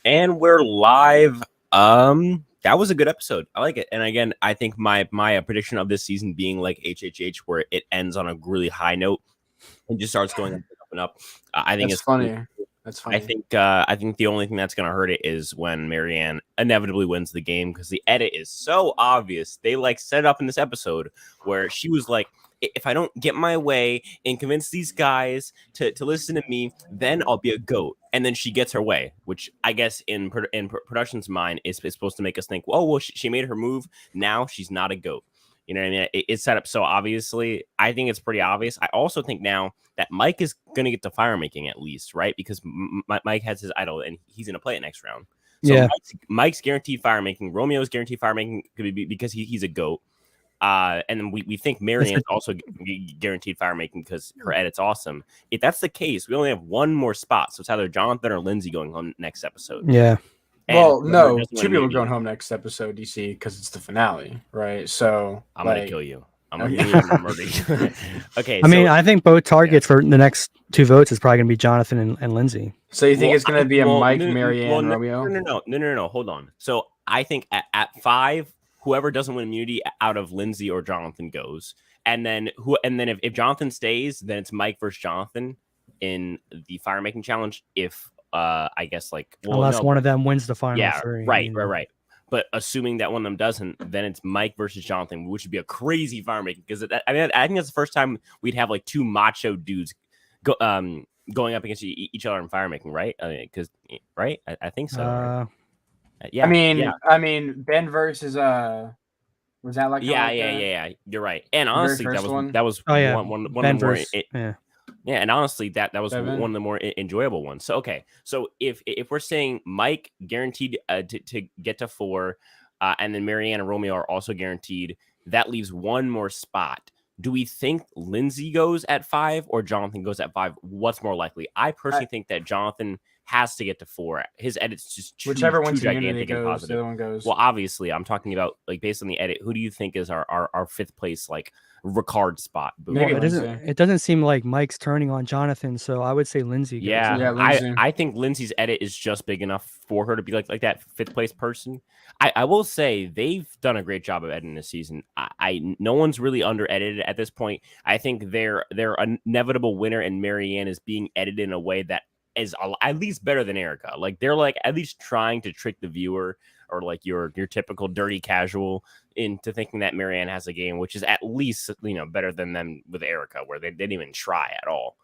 And we're live. That was a good episode. I like it. And again, I think my prediction of this season being like HHH, where it ends on a really high note and just starts going up and up. I think That's it's funny. That's funny. I think the only thing that's going to hurt it is when Marianne inevitably wins the game, because the edit is so obvious. They like set it up in this episode where she was like, if I don't get my way and convince these guys to listen to me, then I'll be a GOAT. And then she gets her way, which I guess in production's mind is supposed to make us think, oh, well, she made her move. Now she's not a GOAT. You know what I mean? It's set up so obviously. I think it's pretty obvious. I also think now that Mike is going to get the fire making at least, right? Because Mike has his idol and he's going to play it next round. So yeah. Mike's guaranteed fire making. Romeo's guaranteed fire making could be because he's a GOAT. And then we think Marianne's also guaranteed fire making because her edit's awesome. If that's the case, we only have one more spot. So it's either Jonathan or Lindsay going home next episode. Yeah. And well, no, two people going home next episode, you see, because it's the finale, right? So I'm going to kill you. I'm going to murder you. Okay. I mean, I think both targets for the next two votes is probably going to be Jonathan and Lindsay. So you think it's going to be a Mike, Marianne, Romeo? No. Hold on. So I think at 5, whoever doesn't win immunity out of Lindsay or Jonathan goes. And then if Jonathan stays, then it's Mike versus Jonathan in the fire making challenge. If I guess unless one of them wins the final. Yeah, right. But assuming that one of them doesn't, then it's Mike versus Jonathan, which would be a crazy fire making, because I think that's the first time we'd have like two macho dudes going up against each other in fire making, right? Because right, I think so. Right? Yeah. I mean, Ben versus was that like yeah. You're right. And honestly, that was one of the more yeah, and honestly, that was one of the more enjoyable ones. So okay, so if we're saying Mike guaranteed to get to 4, and then Marianne and Romeo are also guaranteed, that leaves one more spot. Do we think Lindsay goes at 5 or Jonathan goes at 5? What's more likely? I personally think that Jonathan has to get to 4. His edit's just whichever one's gigantic and positive. The other one goes. Well, obviously, I'm talking about like based on the edit. Who do you think is our 5th place Ricard spot? It doesn't seem like Mike's turning on Jonathan, so I would say Lindsay. Yeah, Lindsay. I think Lindsay's edit is just big enough for her to be like that 5th place person. I will say they've done a great job of editing this season. No one's really under edited at this point. I think their inevitable winner in Marianne is being edited in a way that is at least better than Erica. Like they're like at least trying to trick the viewer or like your typical dirty casual into thinking that Marianne has a game, which is at least better than them with Erica, where they didn't even try at all.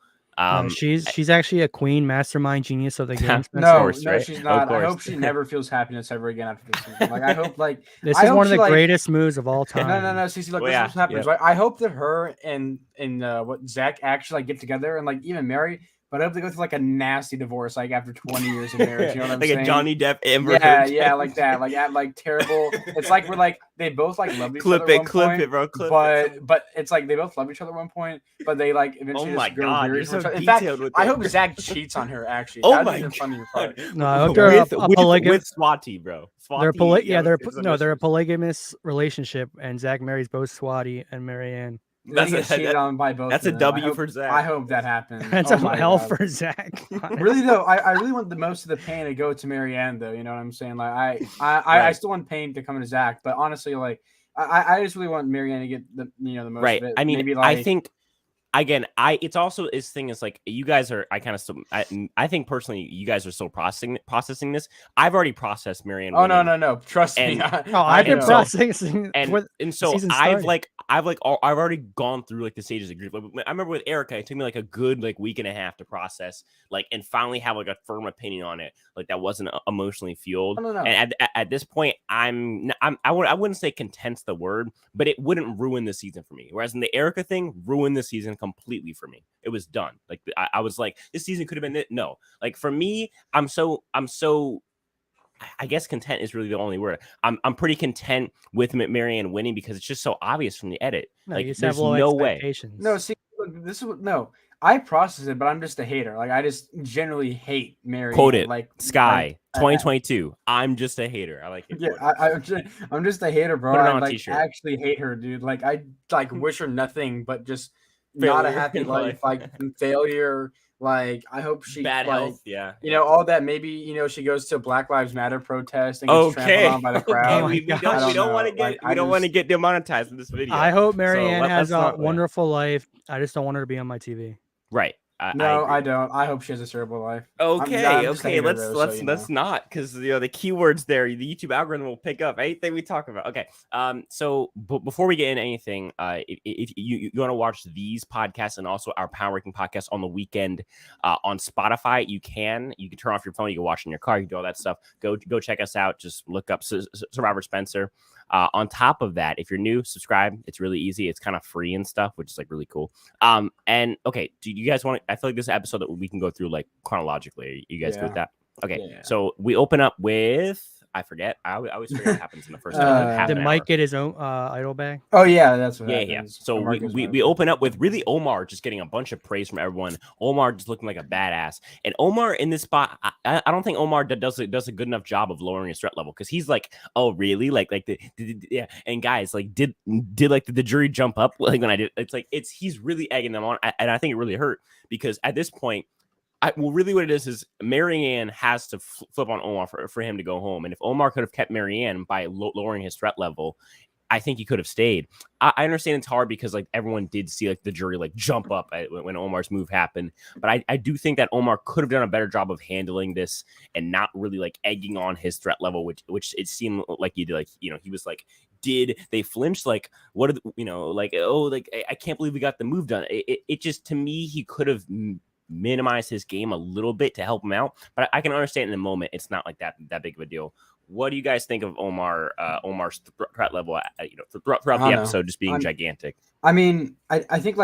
She's actually a queen, mastermind, genius of the game. No, she's not. I hope she never feels happiness ever again after this season. Like I hope this is one of the greatest moves of all time. No, Cece, look, this is what happens, right? I hope that her and what Zach actually get together and even marry. But I hope they go through a nasty divorce after 20 years of marriage. You know what I'm saying? Like a Johnny Depp Amber. Yeah, like that. Terrible. It's we're they both love each other. Clip it, bro. But it's they both love each other at one point. But they eventually. Oh my god, you're so in fact, I hope Zach cheats on her. Actually, oh my god. No, I hope they're with Swati, bro. Swati, they're a polygamous relationship, and Zach marries both Swati and Marianne. That's on by both. That's a W for Zach. I hope that happens. That's a hell for Zach. Really though, I really want the most of the pain to go to Marianne though. You know what I'm saying? I still want pain to come to Zach, but honestly, I just really want Marianne to get the most of it. I mean, maybe I think. Again, it's also this thing is you guys are. I think personally, you guys are still processing this. I've already processed Marianne. Oh no! Trust me. I've been processing, and so I've already gone through the stages of grief. I remember with Erica, it took me a good week and a half to process and finally have a firm opinion on it. That wasn't emotionally fueled. No. And at this point, I wouldn't say content's the word, but it wouldn't ruin the season for me. Whereas in the Erica thing, ruined the season completely for me. It was done. I was this season could have been it. No, for me, I'm so I guess content is really the only word. I'm pretty content with Marianne winning because it's just so obvious from the edit. There's no way. No, see, look, this is what I process it, but I'm just a hater. I just generally hate Marianne. Quote it. Sky 2022. I'm just a hater. I like it. Yeah, I'm just a hater, bro. Put it on I a t-shirt. actually hate her, dude. I wish her nothing but just not a happy life, failure. I hope she bad health. Yeah. All that. Maybe she goes to a Black Lives Matter protest and gets trampled on by the crowd. We don't want to get demonetized in this video. I hope Marianne has a wonderful life. I just don't want her to be on my TV. Right. I don't. I hope she has a terrible life. Okay. Let's not, because the keywords there, the YouTube algorithm will pick up anything we talk about. Okay. So before we get into anything, if you want to watch these podcasts and also our Power Ranking podcast on the weekend on Spotify, you can turn off your phone. You can watch in your car. You can do all that stuff. Go check us out. Just look up Survivor Spencer. On top of that, if you're new, subscribe. It's really easy. It's kind of free and stuff, which is really cool. And okay, do you guys want to? I feel like this is an episode that we can go through chronologically. You guys good with that? Okay, yeah. So we open up with. I forget. I always forget what happens in the first half. Did Mike get his own idol bag? Oh yeah, that's what happens. Yeah. So we open up with really Omar just getting a bunch of praise from everyone. Omar just looking like a badass. And Omar in this spot, I don't think Omar does a good enough job of lowering his threat level, because he's oh really? Yeah. And guys, did the jury jump up when I did? It's he's really egging them on, and I think it really hurt, because at this point. Really what it is Marianne has to flip on Omar for him to go home. And if Omar could have kept Marianne by lowering his threat level, I think he could have stayed. I understand it's hard because everyone did see the jury jump up when Omar's move happened. But I do think that Omar could have done a better job of handling this and not really egging on his threat level, which it seemed like he did. He was did they flinch? What are I can't believe we got the move done. It just, to me, he could have minimize his game a little bit to help him out, but I can understand in the moment it's not that big of a deal. What do you guys think of Omar's threat level? Throughout the episode, just being gigantic. I mean, I think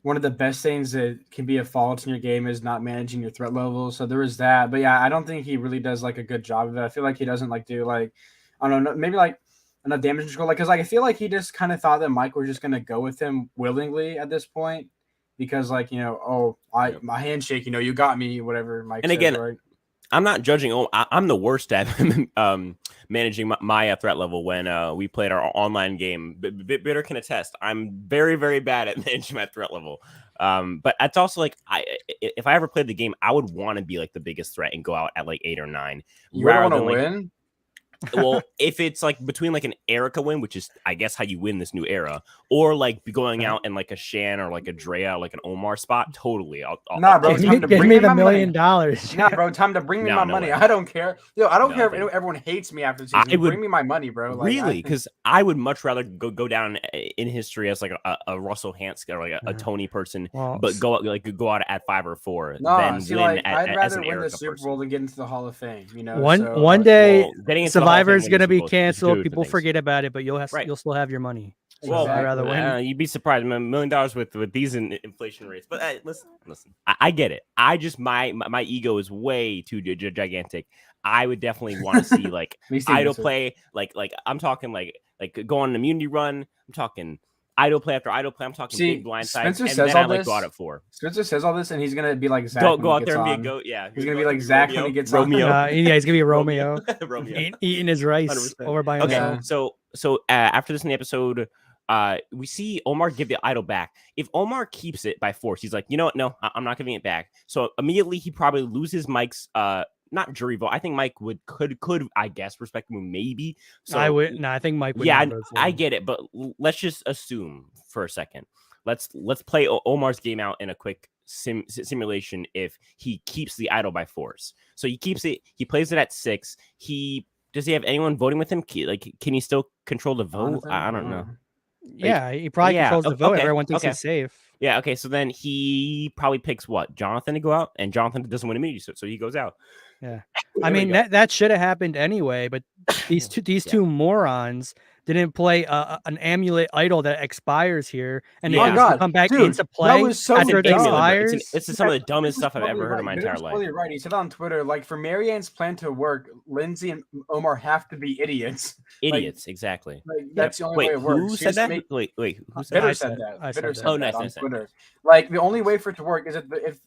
one of the best things that can be a fault in your game is not managing your threat level. So there is that, but yeah, I don't think he really does a good job of it. I feel like he doesn't do I don't know, maybe enough damage control, because I feel like he just kind of thought that Mike was just gonna go with him willingly at this point. Because my handshake, you got me, whatever Mike says, again, right? I'm not judging. I'm the worst at managing my threat level when we played our online game. Bitter can attest. I'm very, very bad at managing my threat level. But it's also if I ever played the game, I would want to be the biggest threat and go out at 8 or 9. You want to win? Well, if it's like between like an Erica win, which is I guess how you win this new era, or like going out in like a Shan or like a Drea, like an Omar spot, totally. Nah, bro, Give time to me bring me the my $1 money. million. Nah, bro, time to bring me my No money. way. I don't care. Yo, I don't No, care dude. if everyone hates me after the season. Bring me my money, bro. Like, Really? Because I would much rather go down in history as like a Russell Hanske or like a Tony person, but go out at 5 or 4 than see, win like, as I'd rather an win the Erica Super person. Bowl than get into the Hall of Fame. You know, one day getting into Survivor is the Hall of Fame, gonna be winning Super Bowl is canceled. two People different forget about it, but you'll still have your money. Well, I'd rather win. You'd be surprised, $1 million with these inflation rates. But listen, I get it. I just my ego is way too gigantic. I would definitely want to see like idol play, like I'm talking like go on an immunity run. I'm talking idol play after idol play. I'm talking big blind sides, and then I like go out at 4. Spencer says all this, and he's gonna be like Zach. Go out there and be a goat. Yeah, he's gonna be like Zach when he gets Romeo. on. Yeah, he's gonna be Romeo. Romeo. Eating his rice 100%. over by Okay, himself. so after this in the episode, we see Omar give the idol back. If Omar keeps it by force, he's like, you know what? No, I'm not giving it back. So immediately he probably loses Mike's not jury vote. I think Mike could I guess respect him maybe. So I think Mike would. Yeah, I get it, but let's just assume for a second. Let's play Omar's game out in a quick simulation. If he keeps the idol by force, so he keeps it. He plays it at 6. Does he have anyone voting with him? Can he still control the vote? I don't know. Yeah, he probably controls the vote. Everyone thinks he's safe. Yeah, okay. So then he probably picks what? Jonathan to go out, and Jonathan doesn't win immediately, so he goes out. Yeah, I mean that should have happened anyway. But these two morons didn't play an amulet idol that expires here, and they come back into play after it expires. It's some of the dumbest stuff I've ever heard in my entire life. Totally right. He said on Twitter, like for Marianne's plan to work, Lindsay and Omar have to be idiots. Idiots, exactly. Like, that's the only way it works. Who said that? Wait, who said Bitter that? said that. Bitter said that. Nice on nice. Twitter. Like the only way for it to work is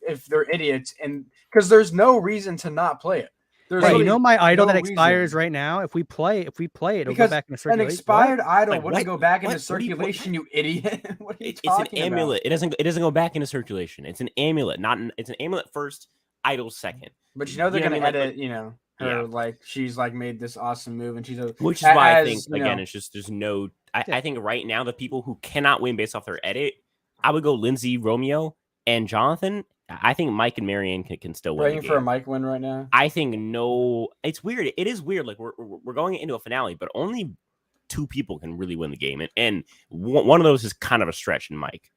if they're idiots, and because there's no reason to not play it. Right, you know my idol that expires right now. If we play it, it'll go back into circulation. An expired idol wouldn't go back into circulation, you idiot. What are you talking about? It's an amulet. It doesn't go back into circulation. It's an amulet, it's an amulet first, idol second. But they're gonna edit, her like she's like made this awesome move, and which is why I think again it's just there's no. I think right now the people who cannot win based off their edit, I would go Lindsay, Romeo, and Jonathan. I think Mike and Marianne can still win. Waiting for a Mike win right now. I think no. It's weird. It is weird. Like we're going into a finale, but only 2 people can really win the game, and one of those is kind of a stretch in Mike.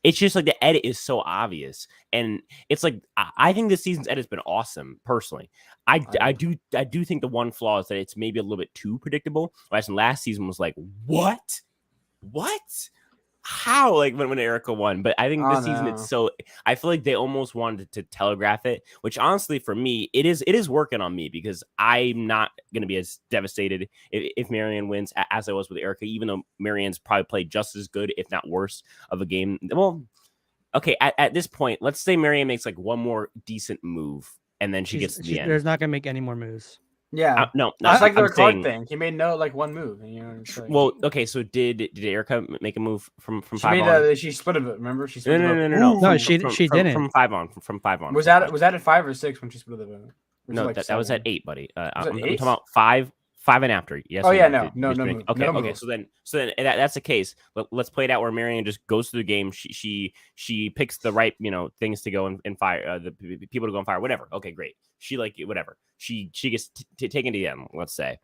It's just like the edit is so obvious, and it's like I think this season's edit's been awesome. Personally, I do think the one flaw is that it's maybe a little bit too predictable. Whereas last season was like what. How like when Erica won, but I think this season it's so I feel like they almost wanted to telegraph it, which honestly for me it is working on me because I'm not gonna be as devastated if Marianne wins as I was with Erica, even though Marianne's probably played just as good, if not worse, of a game. Well, okay, at this point, let's say Marianne makes like one more decent move and then she gets to the end. There's not gonna make any more moves. Yeah, no, that's like the card thing. He made one move. Well, okay, so did Erica make a move from 5 on? She split it. Remember, she split no, she didn't from 5 on. From 5 on. Was that at 5 or 6 when she split it? No, that was at 8, buddy. I'm talking about 5 and after. Yes. Oh yeah, no. Okay. So then that's the case. Let's play it out where Marianne just goes through the game. She picks the right things to go and fire the people to go and fire whatever. Okay, great. She whatever. She gets taken to the end. Let's say.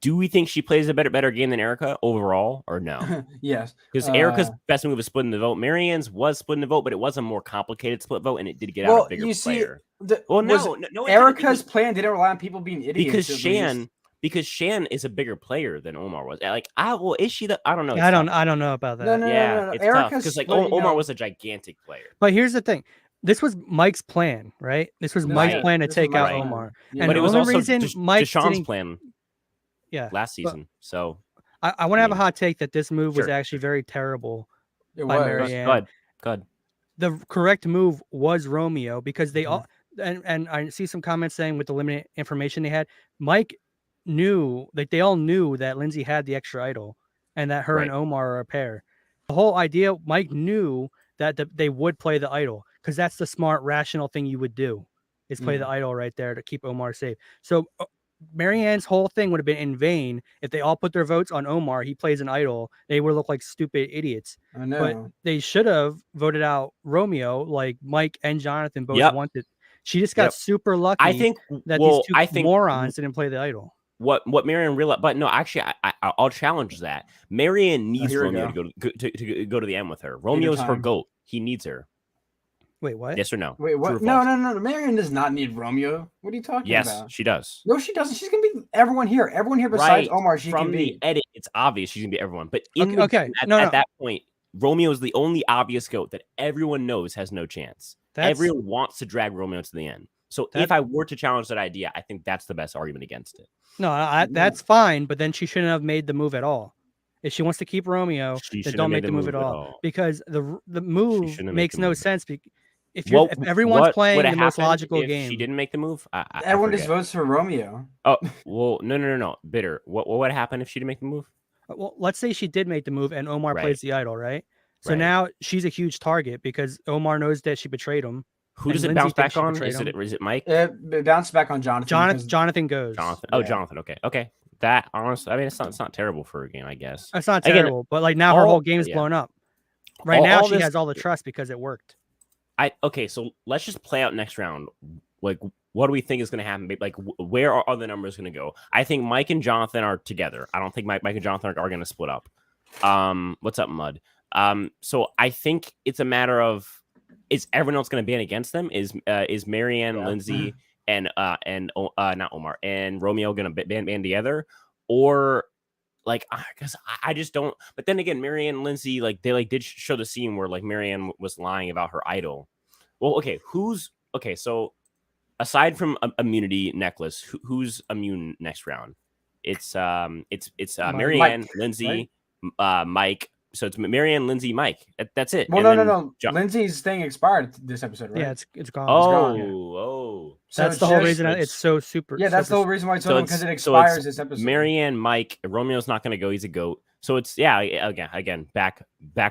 Do we think she plays a better game than Erica overall, or no? Yes, because Erica's best move is splitting the vote. Marianne's was splitting the vote, but it was a more complicated split vote, and it did get out a bigger player. No. Erica's plan didn't rely on people being idiots because Shan is a bigger player than Omar was. Like, is she? I don't know. I don't know about that. No. It's tough because Omar was a gigantic player. But here's the thing. This was Mike's plan, right? This was Mike's plan to take out Omar. Yeah. But it was also Deshaun's plan. Yeah, last season. So I want to have a hot take that this move was actually very terrible. It by was. Marianne. Good. The correct move was Romeo because they all and I see some comments saying with the limited information they had, Mike knew they all knew that Lindsay had the extra idol and that her and Omar are a pair. The whole idea, Mike knew that they would play the idol because that's the smart, rational thing you would do is play the idol right there to keep Omar safe. So Marianne's whole thing would have been in vain if they all put their votes on Omar. He plays an idol. They would look like stupid idiots. I know. But they should have voted out Romeo, like Mike and Jonathan both Yep. wanted. She just got Yep. super lucky I think that well, these two I think morons didn't play the idol. what Marianne realized, but no, actually, I'll challenge that. Marianne needs here we Romeo to go to the end with her. Romeo's her time. goat. He needs her. Wait, what? Yes or no? Wait, True or what? No, false? no. Marianne does not need Romeo. What are you talking Yes, about? she does. No, she doesn't. She's gonna be everyone here. Everyone here besides Right. Omar. She From can the be. edit, it's obvious she's gonna be everyone. But Okay, at no. that point, Romeo is the only obvious goat that everyone knows has no chance. Everyone wants to drag Romeo to the end. So if I were to challenge that idea, I think that's the best argument against it. No, that's fine. But then she shouldn't have made the move at all. If she wants to keep Romeo, then don't make the move at all. Because the move makes no sense. If everyone's playing the most logical game, she didn't make the move. Everyone just votes for Romeo. Oh well, no. Bitter. What would happen if she didn't make the move? Well, let's say she did make the move and Omar plays the idol, right? So now she's a huge target because Omar knows that she betrayed him. Who does it bounce back on? Is it Mike? It bounced back on Jonathan. Jonathan goes. Jonathan. Oh, yeah. Jonathan. Okay. That honestly, I mean, it's not terrible for a game, I guess. It's not terrible, but like now her whole game is blown up. Right now she has all the trust because it worked. Okay, so let's just play out next round. Like, what do we think is going to happen? Like, where are the numbers going to go? I think Mike and Jonathan are together. I don't think Mike and Jonathan are going to split up. What's up, Mud? So I think it's a matter of, is everyone else going to ban against them? Is Marianne, Lindsay, and not Omar and Romeo going to ban together, or like, because I just don't. But then again, Marianne and Lindsay, like they did show the scene where like Marianne was lying about her idol. Well, okay, so aside from immunity necklace, who's immune next round? It's Marianne, Mike, Lindsay, right? Mike. So it's Marianne, Lindsay, Mike. That's it. Well, no. Lindsay's thing expired this episode, right? Yeah, it's gone. Oh. So that's the whole reason it's so super. Yeah, that's the whole reason why it's because it expires this episode. Marianne, Mike, Romeo's not going to go. He's a goat. So it's again back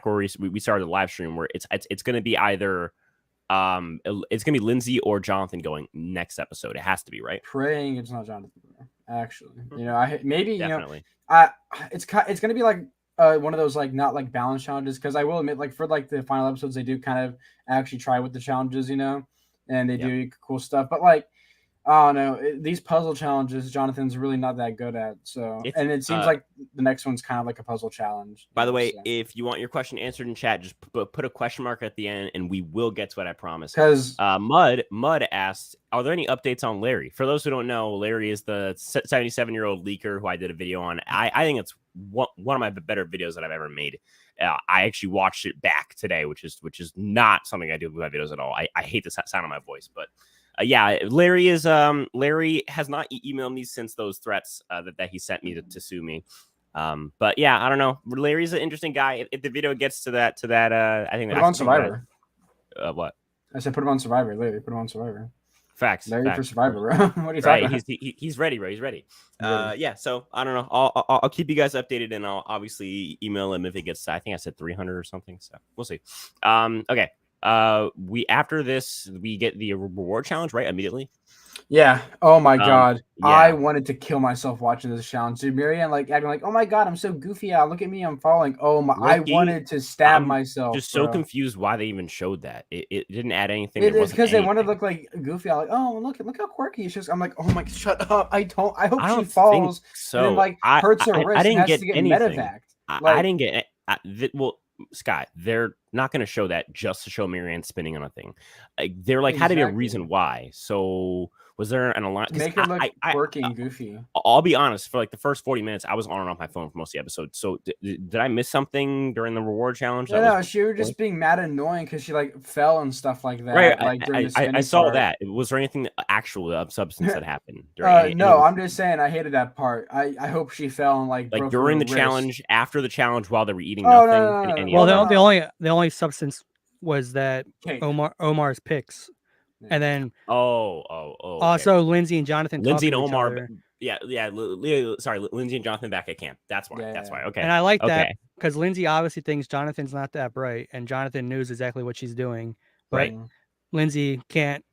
where we started the live stream where it's going to be either it's going to be Lindsay or Jonathan going next episode. It has to be, right? Praying it's not Jonathan. Actually, maybe definitely. It's going to be like. One of those like not like balance challenges, because I will admit, like for like the final episodes, they do kind of actually try with the challenges, and they do cool stuff. But like, I don't know, these puzzle challenges, Jonathan's really not that good at. So, and it seems like the next one's kind of like a puzzle challenge. By the way, if you want your question answered in chat, just put a question mark at the end, and we will get to it. I promise. Because Mud asked, "Are there any updates on Larry?" For those who don't know, Larry is the 77-year-old leaker who I did a video on. I think it's one of my better videos that I've ever made. I actually watched it back today, which is not something I do with my videos at all. I hate the sound of my voice, but Larry has not emailed me since those threats that he sent me to sue me. But yeah, I don't know. Larry's an interesting guy. If the video gets to that, I think put him on Survivor. What? I said put him on Survivor. Larry, put him on Survivor. Facts. Larry for Survivor, bro. What are you talking about? He's ready, bro. He's ready. Yeah. So I don't know. I'll keep you guys updated, and I'll obviously email him if it gets. I think I said 300 or something. So we'll see. Okay. After this we get the reward challenge, right? Immediately. Yeah. Oh my god. Yeah. I wanted to kill myself watching this challenge. Dude, Marianne like acting like, oh my god, I'm so goofy. Look at me, I'm falling. Oh my! I wanted to stab myself. Just so confused why they even showed that. It didn't add anything. It's because they wanted to look like goofy. I'm like, oh look how quirky she's. I'm like, oh my, shut up. I hope she falls. So and then, like hurts her wrist. I didn't get anything. I didn't get well. Scott, they're not going to show that just to show Marianne spinning on a thing. They're like, had to be a reason why. So was there an alliance? Make it look quirky and goofy. I'll be honest. For like the first 40 minutes, I was on and off my phone for most of the episode. So did I miss something during the reward challenge? No, she was just being mad and annoying because she like fell and stuff like that. Right. Like during the I saw that. Was there anything actual of substance that happened? No, I'm just saying I hated that part. I hope she fell and like broke during the wrist. challenge, after the challenge, while they were eating nothing. Well, the only substance was that Omar's picks. And then also Lindsay and Jonathan. Lindsay and Omar. Lindsay and Jonathan back at camp. That's why. Okay. And I like that because Lindsay obviously thinks Jonathan's not that bright, and Jonathan knows exactly what she's doing. But Lindsay can't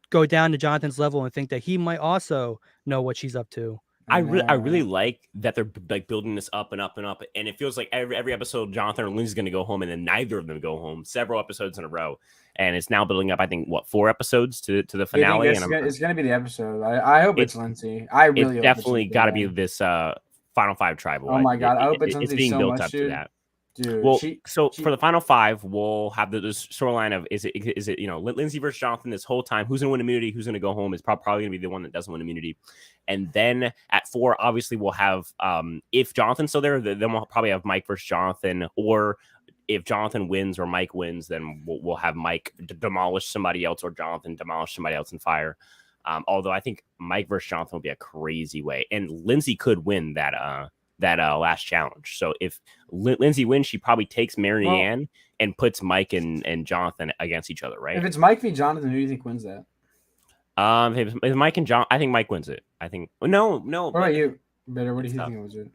go down to Jonathan's level and think that he might also know what she's up to. I really like that they're like building this up and up and up, and it feels like every episode Jonathan or Lindsay's going to go home, and then neither of them go home. Several episodes in a row, and it's now building up. I think 4 episodes to the finale. It's going to be the episode. I hope it's Lindsay. I really hope definitely got to be this Final 5 tribal. Oh my god, I hope it's Lindsay. It's being so built much, up dude. to that. Dude, well, for the Final 5, we'll have the storyline of is it Lindsay versus Jonathan this whole time? Who's gonna win immunity? Who's gonna go home? Is probably gonna be the one that doesn't win immunity. And then at 4, obviously we'll have if Jonathan's still there, then we'll probably have Mike versus Jonathan. Or if Jonathan wins or Mike wins, then we'll have Mike demolish somebody else or Jonathan demolish somebody else in fire. Although I think Mike versus Jonathan will be a crazy way, and Lindsay could win that last challenge. So if Lindsay wins, she probably takes Marianne and puts Mike and Jonathan against each other, right? If it's Mike v. Jonathan, who do you think wins that? If Mike and John, I think Mike wins it. I think no. What about you? Better. What do you think wins it?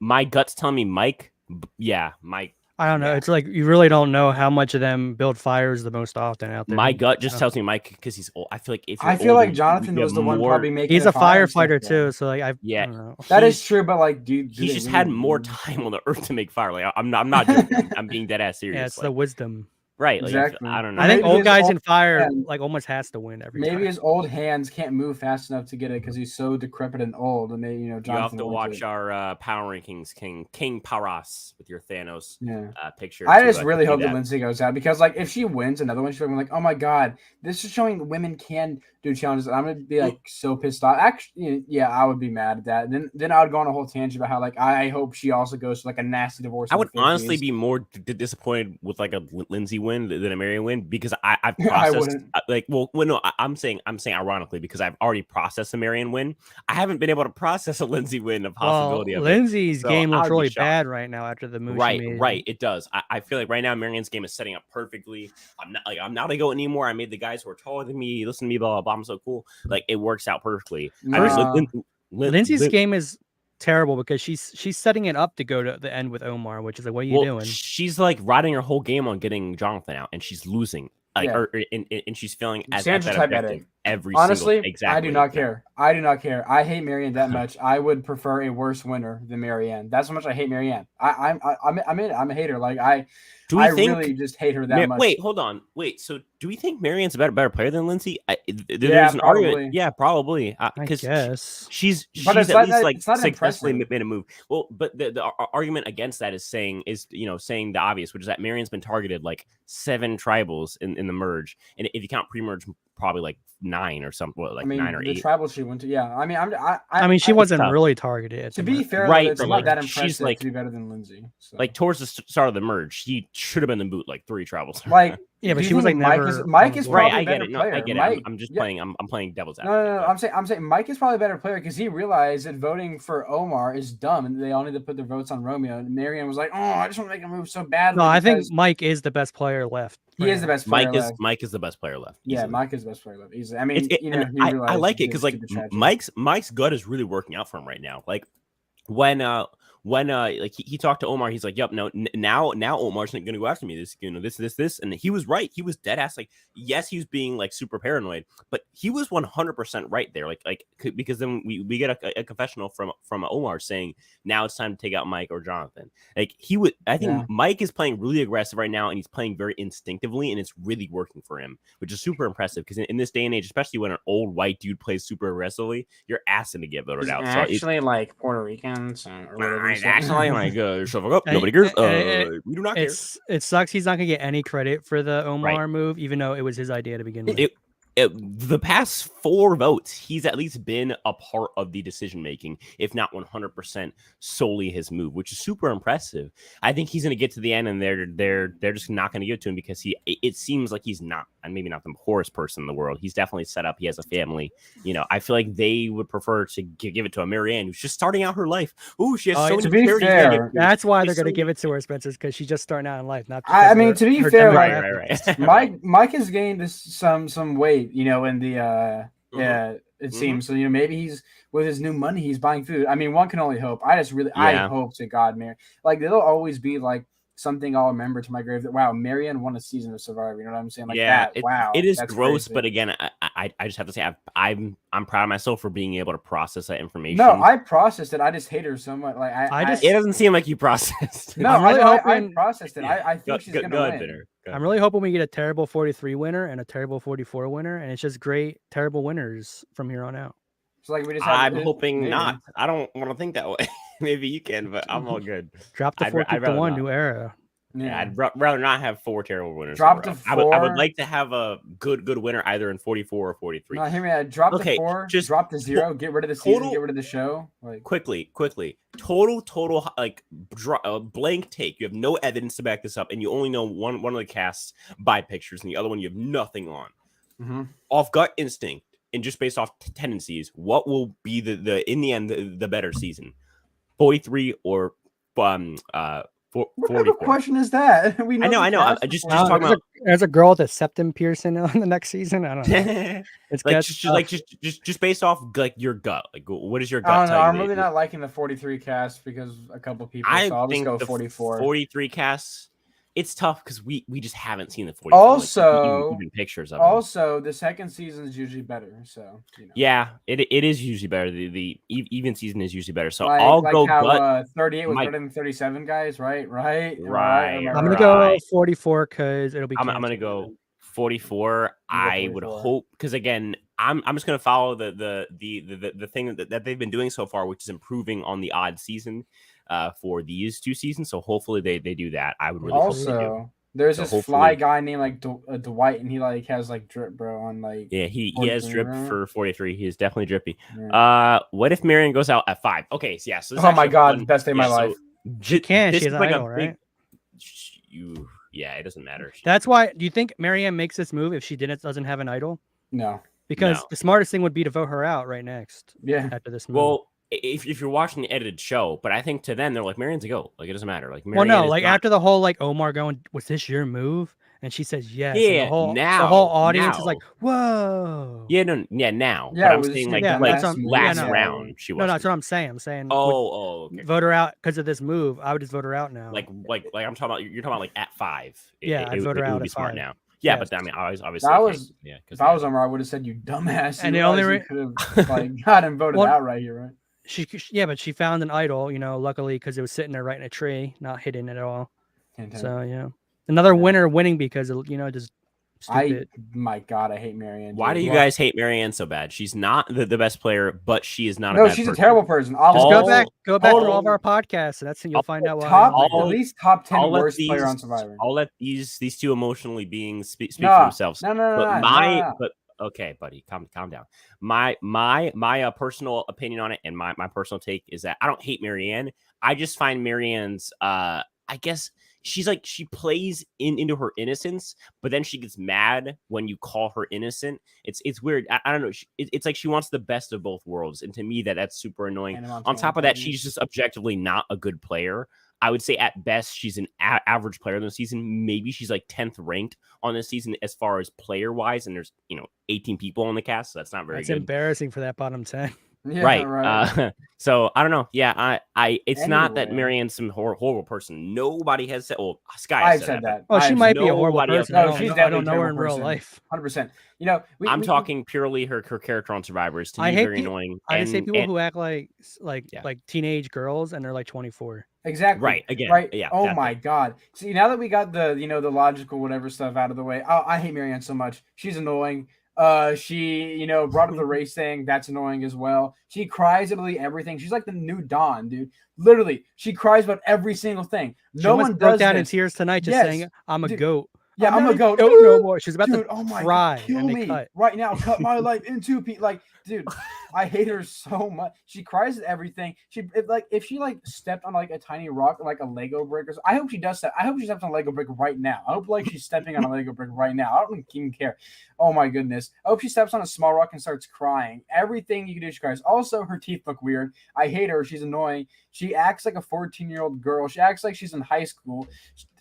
My gut's telling me Mike. Yeah, Mike. I don't know. Yeah. It's like you really don't know how much of them build fires the most often out there. My gut just tells me Mike because he's old. I feel like like Jonathan was the one probably making. He's a firefighter too, so like I don't know. That is true, but like, dude, he's just had more time on the earth to make fire. Like I'm not joking. I'm being dead ass serious. Yeah, it's the wisdom. Right, like, exactly. I don't know. I think old guys in fire like almost has to win every time. Maybe his old hands can't move fast enough to get it because he's so decrepit and old. And maybe Jonathan. You have to watch our power rankings, King Paras with your Thanos picture. I just really hope that Lindsay goes out because like if she wins another one, she'll be like, oh my god, this is showing women can do challenges. And I'm gonna be like so pissed off. Actually, yeah, I would be mad at that. Then I would go on a whole tangent about how like I hope she also goes to like a nasty divorce. I would honestly be more disappointed with like a Lindsay win than a Marianne win because I've processed I'm saying ironically because I've already processed a Marianne win. I haven't been able to process a Lindsay win, a possibility of Lindsay's game looks really bad right now after the move. Right, it does. I feel like right now Marianne's game is setting up perfectly. I'm not gonna go anymore. I made the guys who are taller than me listen to me, blah blah blah. I'm so cool. Like it works out perfectly. Lindsay's game is terrible because she's setting it up to go to the end with Omar, which is like, what are you doing? She's like riding her whole game on getting Jonathan out, and she's losing. And she's feeling as effective every honestly, single exactly. I do not care. I do not care. I hate Marianne that much. I would prefer a worse winner than Marianne. That's how much I hate Marianne. I'm a hater. Like I really just hate her that much. Wait, hold on. So do we think Marianne's a better player than Lindsay? There's an argument. Yeah, probably. Because she's at least like successfully made a move. Well, but the argument against that is saying the obvious, which is that Marianne's been targeted like 7 tribals in the merge, and if you count pre-merge, probably like 9 or something. 9 or 8. The tribals she went to, yeah. I mean, she wasn't really targeted. To be fair, right? It's not that impressive to be better than Lindsay. So. Like towards the start of the merge, she should have been in the boot like 3 tribals. Like. Yeah, but she was like Mike is probably a better player. I get it. I'm just playing. I'm playing devil's advocate. No. I'm saying Mike is probably a better player because he realized that voting for Omar is dumb, and they all need to put their votes on Romeo. And Marianne was like, "Oh, I just want to make a move so badly." No, I think Mike is the best player left. He is the best player. Mike is the best player left. Yeah, Mike is the best player left. I mean, I like it because like Mike's gut is really working out for him right now. Like when like he talked to Omar, he's like, "Yep, no, now Omar's not going to go after me. This," and he was right. He was dead ass. Like, yes, he was being like super paranoid, but he was 100% right there. Like because then we get a confessional from Omar saying now it's time to take out Mike or Jonathan. Like I think Mike is playing really aggressive right now, and he's playing very instinctively, and it's really working for him, which is super impressive. Because in this day and age, especially when an old white dude plays super aggressively, you're asking to get voted out. So actually, like Puerto Ricans or whatever. Actually, like shove up. Nobody cares. We do not care. It sucks. He's not gonna get any credit for the Omar move, even though it was his idea to begin with. The past 4 votes, he's at least been a part of the decision making, if not 100% solely his move, which is super impressive. I think he's going to get to the end, and they're just not going to give it to him because it seems like he's not, and maybe not the poorest person in the world. He's definitely set up. He has a family. I feel like they would prefer to give it to a Marianne who's just starting out her life. Ooh, she has so many. To be fair, that's why they're going to give it to her, Spencer, because she's just starting out in life. Not. I mean, to be fair, right. Mike has gained some weight. In the it seems so. Maybe he's with his new money, he's buying food. I mean, one can only hope. I hope to God, man. Like there'll always be like something I'll remember to my grave. That wow, Marianne won a season of Survivor. You know what I'm saying? Like Yeah, that. Wow, it is that's gross, crazy. but again, I just have to say I'm proud of myself for being able to process that information. No, I processed it. I just hate her so much. Like it doesn't seem like you processed. No, I'm really I hoping- processed it. I think she's gonna win. Bitter. I'm really hoping we get a terrible 43 winner and a terrible 44 winner, and it's just great terrible winners from here on out. So like we just I'm hoping maybe. not. I don't want to think that way. Maybe you can, but I'm all good. Drop the 4 keep the 1 new era. Yeah, I'd rather not have 4 terrible winners. Drop the 4. I would like to have a good winner either in 44 or 43. No, hear me out. Drop the 4, just drop the 0, get rid of the season, get rid of the show. Like quickly. Total like blank take. You have no evidence to back this up, and you only know one of the casts by pictures, and the other one you have nothing on. Mm-hmm. Off gut instinct and just based off tendencies, what will be the in the end the better season? 43 or 44? What type of question is that? I know. I'm just talking about. There's a girl with a septum piercing on the next season. I don't know. It's like just based off like your gut. Like, what is your gut? I don't know. I'm really not liking the 43 cast because a couple people. So I'll just go 44. 43 casts. It's tough because we just haven't seen the 44. Also, even pictures of also the second season is usually better. So yeah, it is usually better. The even season is usually better. So like, I'll like go how, gut. 38 was better than 37, guys. Right. I'm gonna go 44 because it'll be. I'm gonna go 44. I would hope because again, I'm just gonna follow the thing that they've been doing so far, which is improving on the odd season. For these 2 seasons, so hopefully they do that. I would really hope they do. There's this fly guy named like Dwight, and he like has like drip, bro. On like he has drip for 43. He is definitely drippy. Yeah. What if Marianne goes out at 5? Okay, so yeah. So oh my god, best day of my life. She can. She's like idol, right? Yeah, it doesn't matter. That's why. Do you think Marianne makes this move if she doesn't have an idol? No, because the smartest thing would be to vote her out right next. Yeah, after this move. Well. If you're watching the edited show, but I think to them they're like Marianne's a goat. Like it doesn't matter. Like Marianne like after the whole like Omar going, was this your move? And she says yes. Yeah, the whole audience is like, whoa. Yeah, now. Yeah, but I'm saying like last round she was. No, that's what I'm saying. I'm saying okay. Vote her out because of this move. I would just vote her out now. Like I'm talking about you're talking about like at 5. I'd vote her out. It would be smart now. Yeah, but I mean, obviously, if I was Omar, I would have said you dumbass. And the only could have like got him voted out right here, right? But she found an idol, luckily because it was sitting there right in a tree, not hidden at all. So yeah, another winner winning because just stupid. My God, I hate Marianne. Why do you guys hate Marianne so bad? She's not the best player, but she is not. No, she's a terrible person. Just go back to all of our podcasts, and that's you'll find out why. At least top 10 worst player on Survivor. I'll let these 2 emotionally beings speak for themselves. But okay, buddy, calm down. My personal opinion on it and my personal take is that I don't hate Marianne. I just find Marianne's I guess she's like she plays into her innocence, but then she gets mad when you call her innocent. It's weird. I don't know. It's like she wants the best of both worlds, and to me that's super annoying. On top of that, she's just objectively not a good player. I would say at best she's an average player in the season. Maybe she's like 10th ranked on this season as far as player wise, and there's 18 people on the cast, so that's not very good. That's embarrassing for that bottom 10. Yeah, right. So I don't know. Yeah, it's not that Marianne's some horrible person. Nobody has said. Well, Sky said that. Oh, she might be a horrible person. No, she's I don't know her in real life. 100%. I'm talking purely her character on Survivors. To me, very annoying. I just hate people who act like teenage girls and they're like 24. Exactly. Right. Again. Right. Yeah. Oh my God. See, now that we got the the logical whatever stuff out of the way, I hate Marianne so much. She's annoying. She brought up the race thing. That's annoying as well. She cries about everything. She's like the new Dawn, dude. Literally, she cries about every single thing. No one broke down in tears tonight, just saying, "I'm a goat." Yeah, I'm a goat. No more. She's about to cry. Kill me right now. Cut my life into pieces. Like, dude, I hate her so much. She cries at everything. If she stepped on like a tiny rock or like a Lego brick or something, I hope she does that. I hope she steps on a Lego brick right now. I hope she's stepping on a Lego brick right now. I don't even care. Oh my goodness. I hope she steps on a small rock and starts crying. Everything you can do, she cries. Also, her teeth look weird. I hate her. She's annoying. She acts like a 14-year-old girl. She acts like she's in high school.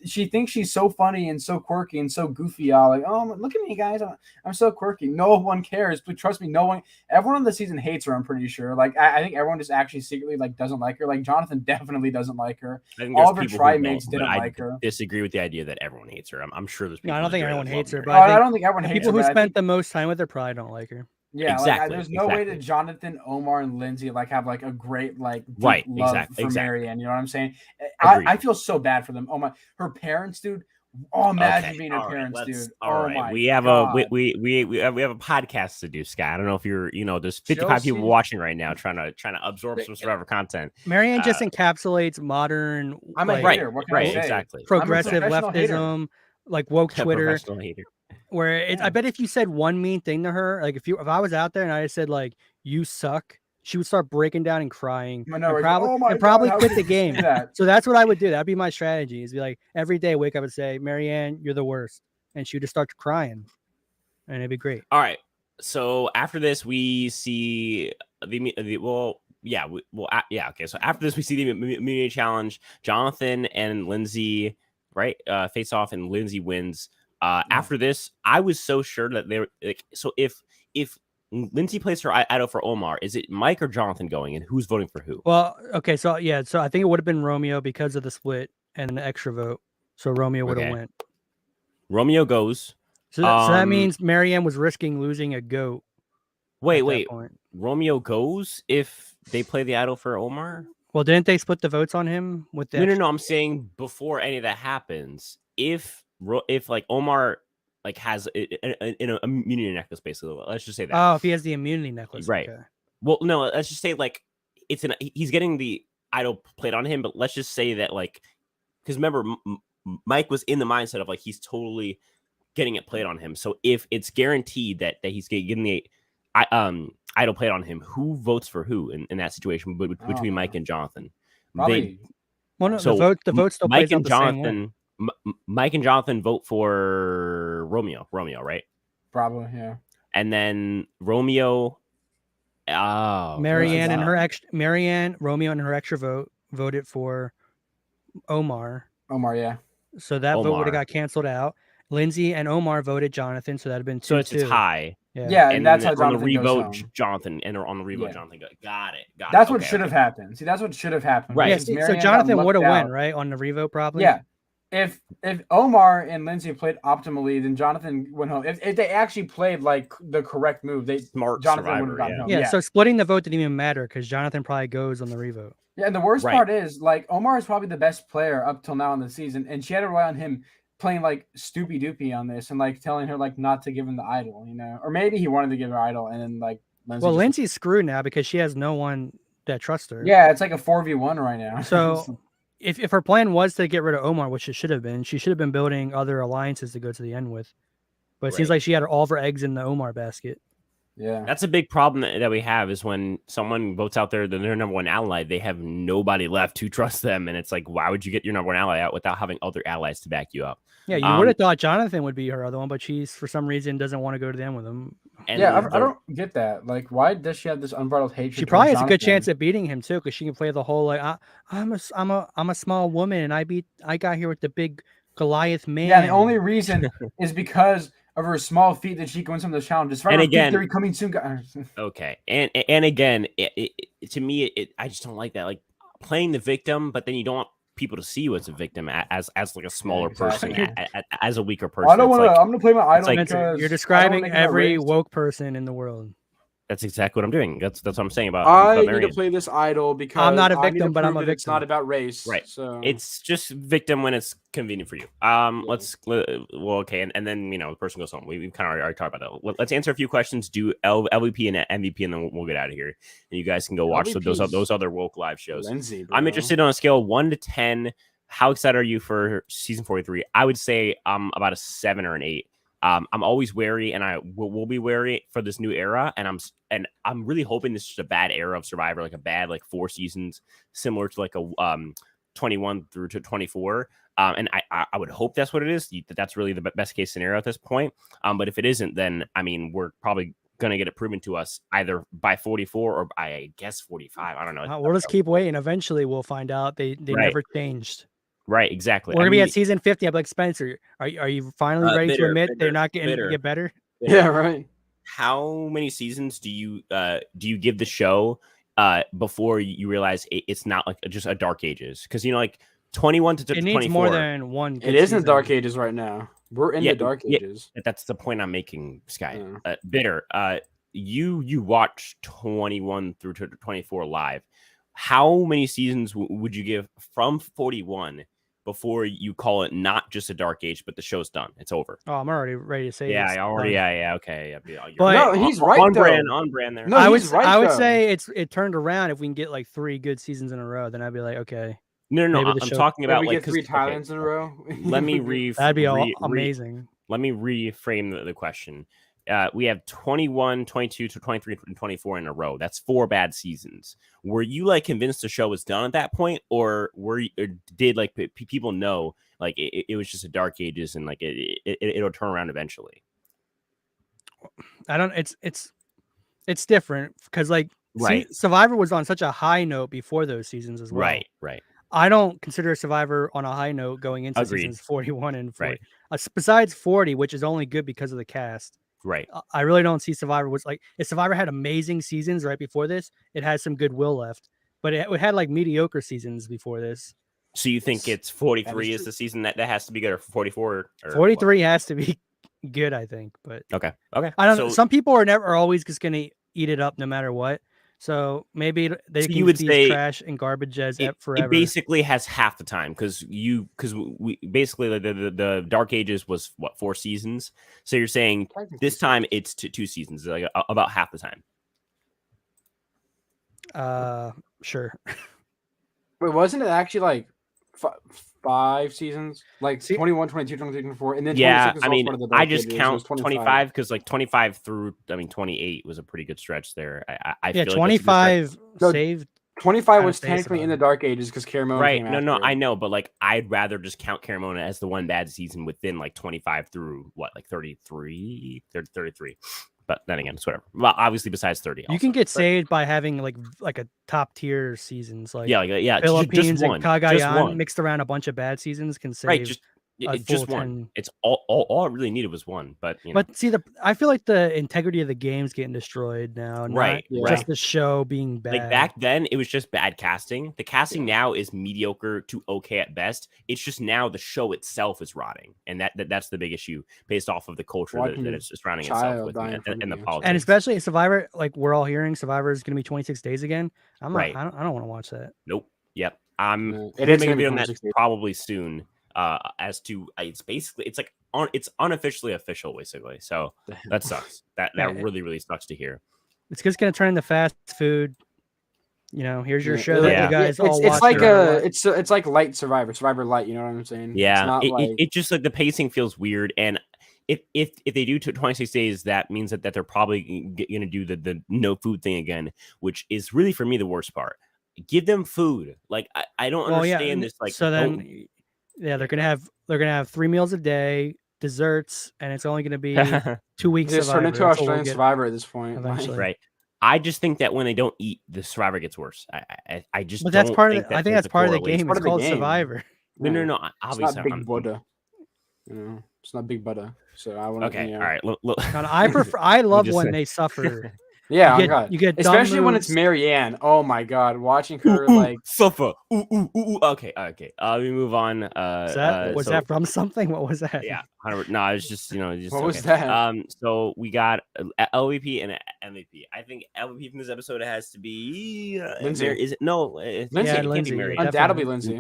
She thinks she's so funny and so quirky and so goofy. Like, oh, look at me, guys. I'm so quirky. No one cares. But trust me, no one everyone on the season hates her. I'm pretty sure. Like I think everyone just actually secretly like doesn't like her. Like Jonathan definitely doesn't like her. I think All there's of her people who tri-mates don't, didn't but I like her. disagree with the idea that everyone hates her. I'm sure there's people. No, I don't think that everyone hates her, love but I don't think everyone the hates people her. who But I spent think, the most time with her probably don't like her. yeah, Exactly, there's no way exactly. that Jonathan, Omar, and Lindsay like have like a great like deep Right, love exactly, for exactly. Marianne. You know what I'm saying? Agreed. I feel so bad for them. Oh my, her parents, dude. Oh, imagine Okay, being her all right, parents, dude. All Oh right, my we have God. we have a podcast to do, Scott. I don't know if you're, there's 55 people Chelsea- watching right now trying to absorb some Survivor content. Marianne just encapsulates modern, I'm a like, hater. What can I Right, say? exactly. progressive I'm a professional hater. leftism, like woke A Twitter. professional hater. Where it's, I bet if you said one mean thing to her, like if I was out there and I said like you suck, she would start breaking down and crying, I know, and right? Oh my probably God, how quit could the you say game. that? So that's what I would do. That'd be my strategy. Is be like every day wake up and say, Marianne, you're the worst, and she would just start crying, and it'd be great. All right. So after this, we see okay. So after this, we see the immunity challenge. Jonathan and Lindsay, right, face off, and Lindsay wins. After this, I was so sure that they were like. So if Lindsay plays her idol for Omar, is it Mike or Jonathan going, and who's voting for who? Well, okay, so yeah, so I think it would have been Romeo because of the split and the extra vote. So Romeo would have went. Romeo goes. So that means Marianne was risking losing a goat. Wait. Romeo goes if they play the idol for Omar? Well, didn't they split the votes on him with the No. I'm saying before any of that happens, if like Omar like has an immunity necklace, basically, let's just say that. Oh, if he has the immunity necklace, right? Okay. Well, no, let's just say like he's getting the idol played on him, but let's just say that like because remember Mike was in the mindset of like he's totally getting it played on him. So if it's guaranteed that he's getting the idol played on him, who votes for who in that situation between Mike and Jonathan? Probably. The vote still Mike plays out and the same way. Jonathan. Mike and Jonathan vote for Romeo, right? Probably, yeah. And then Romeo. Oh, Marianne, Romeo and her extra vote voted for Omar. Omar, yeah. So that vote would have got canceled out. Lindsay and Omar voted Jonathan, so that'd have been 2-2. So it's a tie. Yeah, and that's how Jonathan Jonathan goes goes home. Jonathan, and on the revote, Jonathan goes. Got it. That's what should have happened. See, that's what should have happened. Right. Yeah, so Jonathan would have won, right, on the revote probably. Yeah. If Omar and Lindsay played optimally, then Jonathan went home. If they actually played like the correct move, Jonathan would have gotten home. Yeah, so splitting the vote didn't even matter because Jonathan probably goes on the revote. Yeah, and the worst part is like Omar is probably the best player up till now in the season, and she had to rely on him playing like stoopy doopy on this and like telling her like not to give him the idol, or maybe he wanted to give her idol and then like Lindsay's screwed now because she has no one that trusts her. Yeah, it's like a 4v1 right now. So if her plan was to get rid of Omar, which it should have been, she should have been building other alliances to go to the end with. But it seems like she had all of her eggs in the Omar basket. Yeah, that's a big problem that we have is when someone votes out there their number one ally, they have nobody left to trust them, and it's like, why would you get your number one ally out without having other allies to back you up? Yeah, you would have thought Jonathan would be her other one, but she's for some reason doesn't want to go to the end with him. And I don't get that. Like, why does she have this unbridled hatred? She probably has a good chance at beating him too, because she can play the whole like I'm a small woman and I got here with the big Goliath man. Yeah, the only reason is because of her small feet that she can win some of the challenges. And again, they're coming soon. Okay, and again, to me, I just don't like that. Like playing the victim, but then you don't want people to see you as a victim as like a smaller person, as a weaker person. I don't want to. I'm gonna play my idol because you're describing every woke person in the world. That's exactly what I'm doing. That's what I'm saying about. I need to play this idol because I'm not a victim, but I'm a victim. It's not about race, right? So it's just victim when it's convenient for you. Okay, and then the person goes home. We've kind of already talked about that. Let's answer a few questions. Do LVP and MVP, and then we'll get out of here. And you guys can go watch those other woke live shows. Lindsay, I'm interested on a scale of 1 to 10. How excited are you for season 43? I would say I'm about a 7 or an 8. I'm always wary, and I will be wary for this new era. And I'm really hoping this is a bad era of Survivor, like a bad 4 seasons, similar to like a 21 through to 24. And I would hope that's what it is. That's really the best case scenario at this point. But if it isn't, then I mean we're probably gonna get it proven to us either by 44 or by, I guess, 45. I don't know. We'll just keep waiting. Eventually, we'll find out they never changed. Right, exactly. We're gonna be at season 50. I'm like, Spencer, are you finally ready to admit they're not getting get better? Yeah, right. how many seasons do you give the show before you realize it's not like just a Dark Ages? Because like 21 to 24. It needs more than one. It isn't Dark Ages right now. We're in the Dark Ages. That's the point I'm making, Sky. Yeah. Bitter. You watch 21 through 24 live. How many seasons would you give from 41 before you call it not just a Dark Age, but the show's done? It's over. Oh, I'm already ready to say. Yeah, I already. Yeah, okay. But no, he's right on though. On brand there. No, I would though. say it turned around. If we can get like 3 good seasons in a row, then I'd be like, okay. No. I'm talking about we like get 3 Thailands in a row. Let me That'd be amazing. Let me reframe the question. We have 21, 22 to 23 and 24 in a row. That's 4 bad seasons. Were you like convinced the show was done at that point, or did like people know like it was just a Dark Ages and like it'll turn around eventually? I don't. It's different because like Survivor was on such a high note before those seasons as well. Right. I don't consider Survivor on a high note going into seasons 41 and 40. Right. Besides 40, which is only good because of the cast. Right. I really don't see Survivor was like if Survivor had amazing seasons right before this, it had some goodwill left, but it had like mediocre seasons before this. So you think it's 43 is the season that has to be good, or 44? Or 43 has to be good, I think. But okay. I don't know. Some people are always just gonna eat it up no matter what. So maybe they can use trash and garbage as forever. It basically has half the time because we basically the Dark Ages was 4 seasons. So you're saying this time it's 2 seasons, like about half the time. Sure. Wait, wasn't it actually like 5 seasons? Like 21, 22, 23, 24, and then 26 is part of the Dark I just Ages, count so 25 because like 25 through 28 was a pretty good stretch there. I feel 25 saved. 25 was technically in the Dark Ages because Caramona right. came No, after. I know, but like I'd rather just count Caramona as the one bad season within like 25 through like 33. But then again, it's whatever. Well, obviously, besides 30, you can get saved by having like a top tier seasons, like just Philippines one, and Cagayan mixed around a bunch of bad seasons can save. Right, just one. It's all it really needed was one. But see, I feel like the integrity of the game's getting destroyed now. Right. Just the show being bad. Like back then, it was just bad casting. The casting now is mediocre to okay at best. It's just now the show itself is rotting, and that's the big issue based off of the culture that it's surrounding itself with and the politics. And especially Survivor, like we're all hearing, Survivor is going to be 26 days again. I don't want to watch that. Nope. Yep. I'm it is going to be on that days. probably soon. As to it's unofficially official basically, so that sucks. That really sucks to hear. It's just gonna turn into fast food. Here's your show that you guys all it's watch. It's like light Survivor light. You know what I'm saying? Yeah, it just like the pacing feels weird, and if they do 26 days, that means that they're probably gonna do the no food thing again, which is really for me the worst part. Give them food. Like I don't understand this. Like so then. Yeah, they're gonna have 3 meals a day, desserts, and it's only gonna be 2 weeks. Just turn into Australian Survivor at this point, eventually. Right? I just think that when they don't eat, the Survivor gets worse. I just. But that's part of. I think that's part of the game. It's called Survivor. No. Obviously, it's not Big Buddha. It's not Big Buddha. So I want. Okay, all right. Look. I love when they suffer. Yeah, you get especially when it's Marianne. Oh my god, watching her like suffer. Okay. Let me move on. Was that from something? What was that? Yeah, no, it's just what was that? So we got LVP and MVP. I think LVP from this episode has to be Lindsay. Is it? No, Lindsay. Yeah, Lindsay. Undoubtedly Lindsay.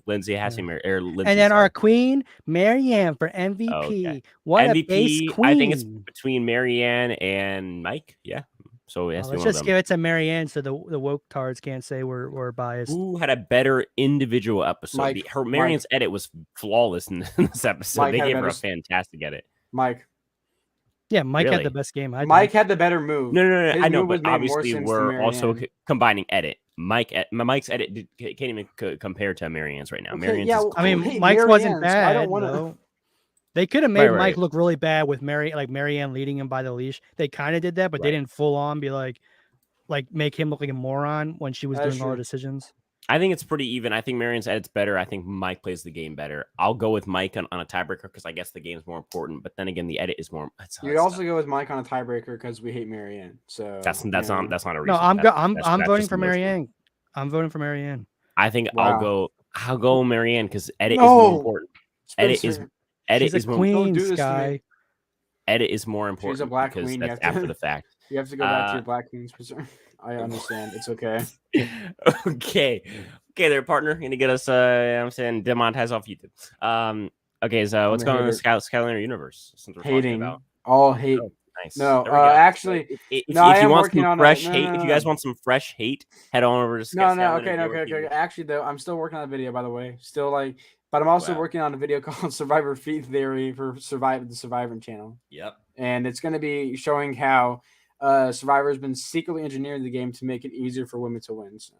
Lindsay has to be Lindsay. And then our queen Marianne for MVP. Okay. What MVP, a base queen! I think it's between Marianne and Mike. Yeah. So let's just give it to Marianne so the woke tards can't say we're biased. Who had a better individual episode? Marianne's edit was flawless in this episode. They gave her a fantastic edit. Mike. Yeah, Mike had the best game. Mike had the better move. No. I know, but obviously we're also combining edit. Mike's edit can't even compare to Marianne's right now. Mike's wasn't bad. I don't want to. They could have made Mike look really bad with Marianne leading him by the leash. They kind of did that, but they didn't full on be like make him look like a moron when she was doing all the decisions. I think it's pretty even. I think Marianne's edit's better. I think Mike plays the game better. I'll go with Mike on a tiebreaker because I guess the game's more important. But then again, the edit is more. You also go with Mike on a tiebreaker because we hate Marianne. So that's not a reason. No, I'm voting for Marianne. I'm voting for Marianne. I think I'll go Marianne because edit is more important. Spencer. Edit She's is a queen, Don't do this to Sky. me. Edit is more important. She's a black because queen. that's after the fact. You have to go back to your black queen, Spencer. I understand. It's okay. Okay, there, partner. Gonna get us. I'm saying demonetize off YouTube. Okay, so what's going on in the Skylander universe? Since we're talking about all hate. Oh, nice. No, There we go. actually, if no, I you am want working some on fresh it. hate, if you guys want some fresh hate, head on over to Okay. Actually, though, I'm still working on a video, by the way. But I'm also working on a video called Survivor Feed Theory for the Survivor channel. Yep. And it's going to be showing how Survivor has been secretly engineering the game to make it easier for women to win. So.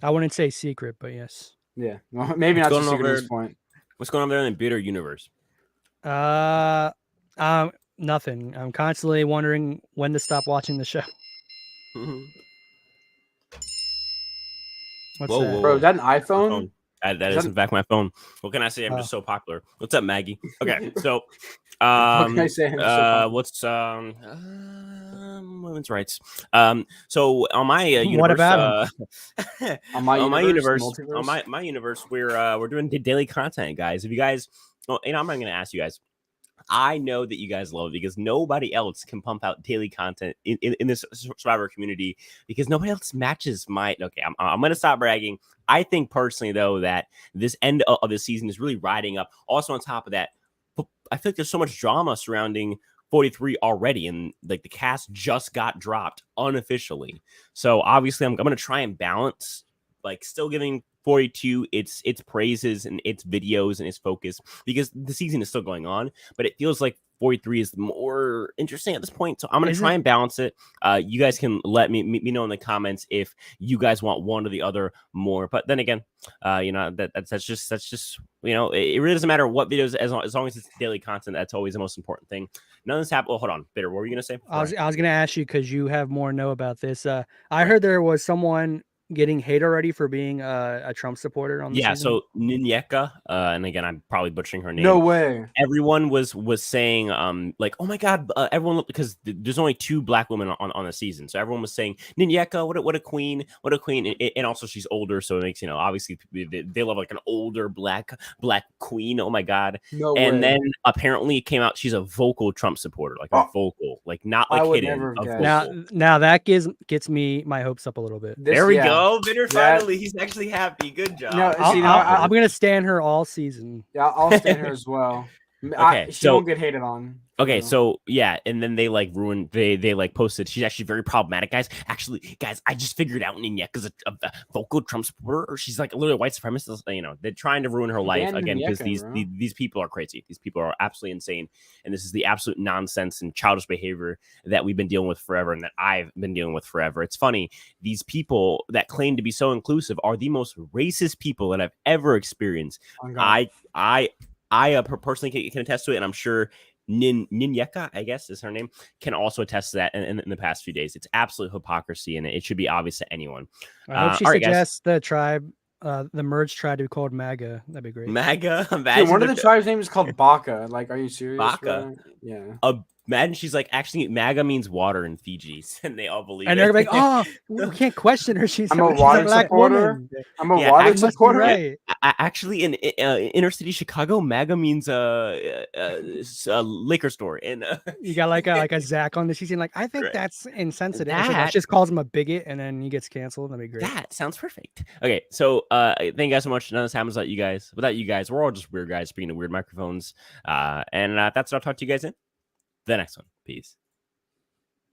I wouldn't say secret, but yes. Yeah, well, maybe not so secret at this point. What's going on there in the bitter universe? Nothing. I'm constantly wondering when to stop watching the show. What's that? Bro, is that an iPhone? That is in fact my phone. What can I say? I'm just so popular. What's up, Maggie? Okay, so what can I say? what's women's rights? So on my universe, what about on my universe, we're doing daily content, guys. If you guys, I'm not going to ask you guys. I know that you guys love it because nobody else can pump out daily content in this Survivor community because nobody else matches my. Okay, I'm going to stop bragging. I think personally, though, that this end of the season is really riding up. Also, on top of that, I feel like there's so much drama surrounding 43 already, and like the cast just got dropped unofficially. So obviously, I'm going to try and balance, like still giving 42 its praises and its videos and its focus because the season is still going on, but it feels like 43 is more interesting at this point. So I'm going to try and balance it. You guys can let me know in the comments if you guys want one or the other more. But then again, that's just it really doesn't matter what videos as long as it's daily content. That's always the most important thing. None of this happened. Oh, hold on, Bitter. What were you gonna say? I was gonna ask you because you have more know about this. I heard there was someone getting hate already for being a Trump supporter on the season? So Ninyeka, and again I'm probably butchering her name. No way. Everyone was saying like, oh my god, everyone, because there's only 2 black women on the season, so everyone was saying Ninyeka, what a queen, and also she's older, so it makes obviously they love like an older black queen. Oh my god. No and way. Then apparently it came out she's a vocal Trump supporter, like a vocal, like not like hidden. Now that gets me my hopes up a little bit. There we go. Bitter, finally, he's actually happy. Good job. No, I'm gonna stand her all season. Yeah, I'll stand her as well. Okay, she won't get hated on. Okay, so yeah, and then they like ruined. They like posted. She's actually very problematic, guys. Actually, guys, I just figured out Ninyeka's a vocal Trump supporter, or she's like a little white supremacist. They're trying to ruin her life again because these people are crazy. These people are absolutely insane, and this is the absolute nonsense and childish behavior that we've been dealing with forever, and that I've been dealing with forever. It's funny. These people that claim to be so inclusive are the most racist people that I've ever experienced. I personally can attest to it, and I'm sure Ninyeka, I guess is her name, can also attest to that in the past few days. It's absolute hypocrisy, and it should be obvious to anyone. I hope she suggests the tribe, the merged tribe, to be called MAGA. That'd be great. MAGA? Dude, one of the tribes' name is called Baka. Like, are you serious? Baka? Yeah. Imagine she's like, actually, MAGA means water in Fiji's, and they all believe it. And they're like, oh, we can't question her. She's a water supporter. I'm a water supporter. Right. Actually, in inner city Chicago, MAGA means a liquor store. And you got like a Zach on the season. Like, I think that's insensitive. She just calls him a bigot, and then he gets canceled. That'd be great. That sounds perfect. Okay, so thank you guys so much. None of this happens without you guys. Without you guys, we're all just weird guys speaking to weird microphones. And that's what I'll talk to you guys in the next one. Peace.